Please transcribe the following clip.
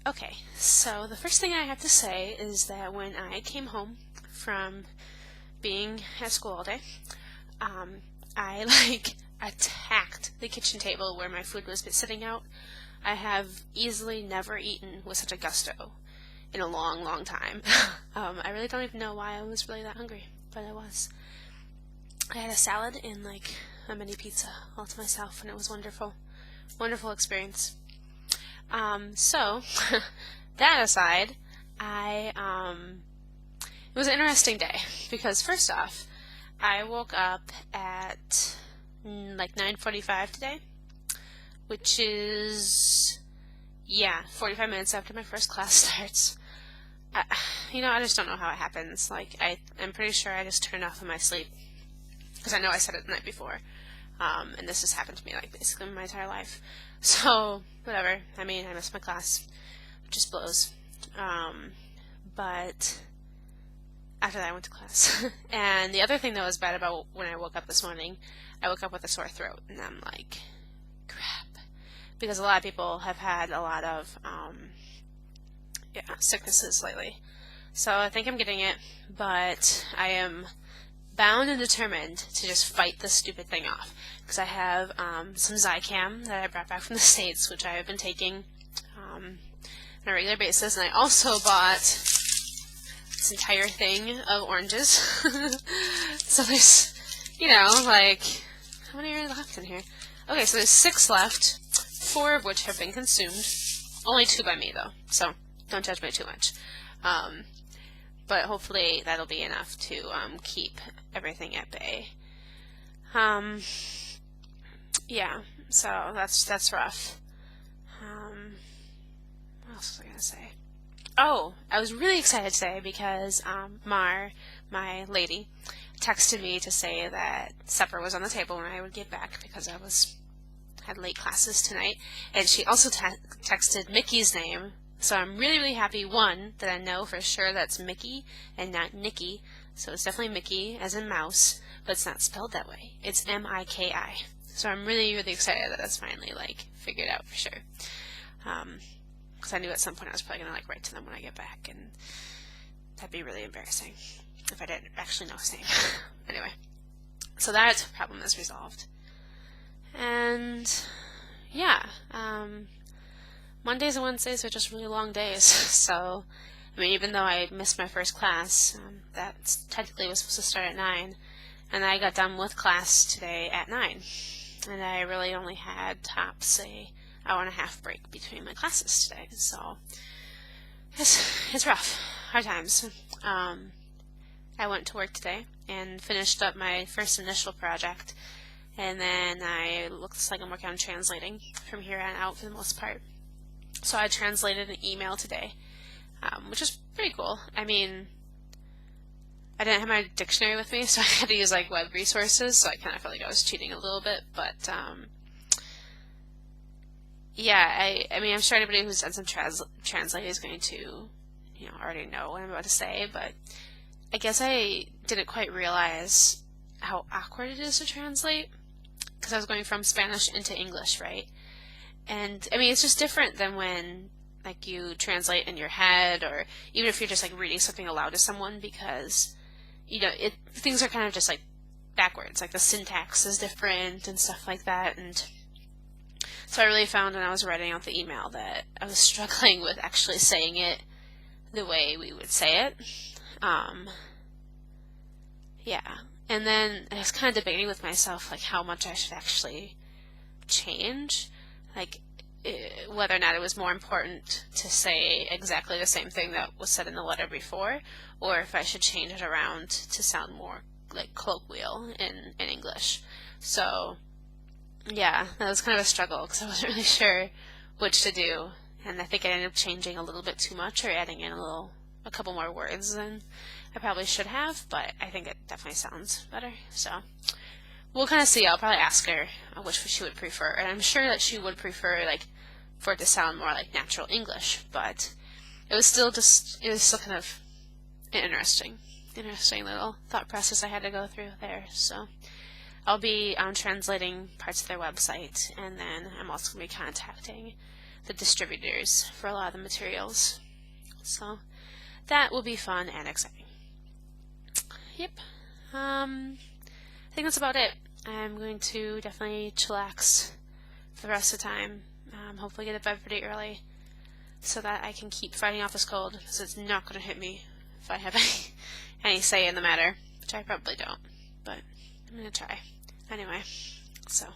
Okay, so the first thing I have to say is that when I came home from being at school all day, I attacked the kitchen table where my food was sitting out. I have easily never eaten with such a gusto in a long, long time. I really don't even know why I was really that hungry, but I was. I had a salad and a mini pizza all to myself, and it was wonderful. Wonderful experience. So, that aside, it was an interesting day, because first off, I woke up at 9:45 today, which is, 45 minutes after my first class starts. I just don't know how it happens. I'm pretty sure I just turned off in my sleep, because I know I said it the night before. And this has happened to me basically my entire life. So, whatever. I missed my class, which just blows. But after that I went to class. And the other thing that was bad about when I woke up this morning, I woke up with a sore throat, and I'm like, crap. Because a lot of people have had a lot of sicknesses lately. So I think I'm getting it, but I am bound and determined to just fight this stupid thing off, because I have some Zicam that I brought back from the States, which I have been taking on a regular basis, and I also bought this entire thing of oranges. So there's, how many are left in here? Okay, so there's 6 left, 4 of which have been consumed. Only 2 by me, though, so don't judge me too much. But hopefully that'll be enough to keep everything at bay. So that's rough. What else was I gonna say? Oh, I was really excited today because Mar, my lady, texted me to say that supper was on the table when I would get back, because I had late classes tonight, and she also texted Mickey's name. So I'm really, really happy, one, that I know for sure that's Mickey and not Nikki. So it's definitely Mickey, as in mouse, but it's not spelled that way. It's M-I-K-I. So I'm really, really excited that that's finally, figured out for sure. Because I knew at some point I was probably going to, write to them when I get back, and that'd be really embarrassing if I didn't actually know his name. Anyway, so that problem is resolved. And, Mondays and Wednesdays are just really long days, so, even though I missed my first class, that technically was supposed to start at 9, and I got done with class today at 9, and I really only had tops a hour-and-a-half break between my classes today, so it's rough, hard times. I went to work today and finished up my first initial project, and then looks like I'm working on translating from here on out for the most part. So I translated an email today, which is pretty cool. I didn't have my dictionary with me, so I had to use web resources, so I kind of felt like I was cheating a little bit, but I'm sure anybody who's done some translating is going to, already know what I'm about to say, but I guess I didn't quite realize how awkward it is to translate, because I was going from Spanish into English, right? And, it's just different than when, you translate in your head, or even if you're just, reading something aloud to someone, because, things are kind of just, backwards. The syntax is different and stuff like that, and so I really found when I was writing out the email that I was struggling with actually saying it the way we would say it. And then I was kind of debating with myself, how much I should actually change. Whether or not it was more important to say exactly the same thing that was said in the letter before, or if I should change it around to sound more colloquial in English. So, that was kind of a struggle, because I wasn't really sure which to do, and I think I ended up changing a little bit too much, or adding in a couple more words than I probably should have, but I think it definitely sounds better, so we'll kind of see. I'll probably ask her which she would prefer, and I'm sure that she would prefer for it to sound more like natural English, but it was still kind of an interesting little thought process I had to go through there. So I'll be translating parts of their website, and then I'm also going to be contacting the distributors for a lot of the materials. So that will be fun and exciting. Yep. I think that's about it. I'm going to definitely chillax for the rest of the time. Hopefully get to bed pretty early so that I can keep fighting off this cold, because it's not going to hit me if I have any say in the matter, which I probably don't, but I'm going to try. Anyway, so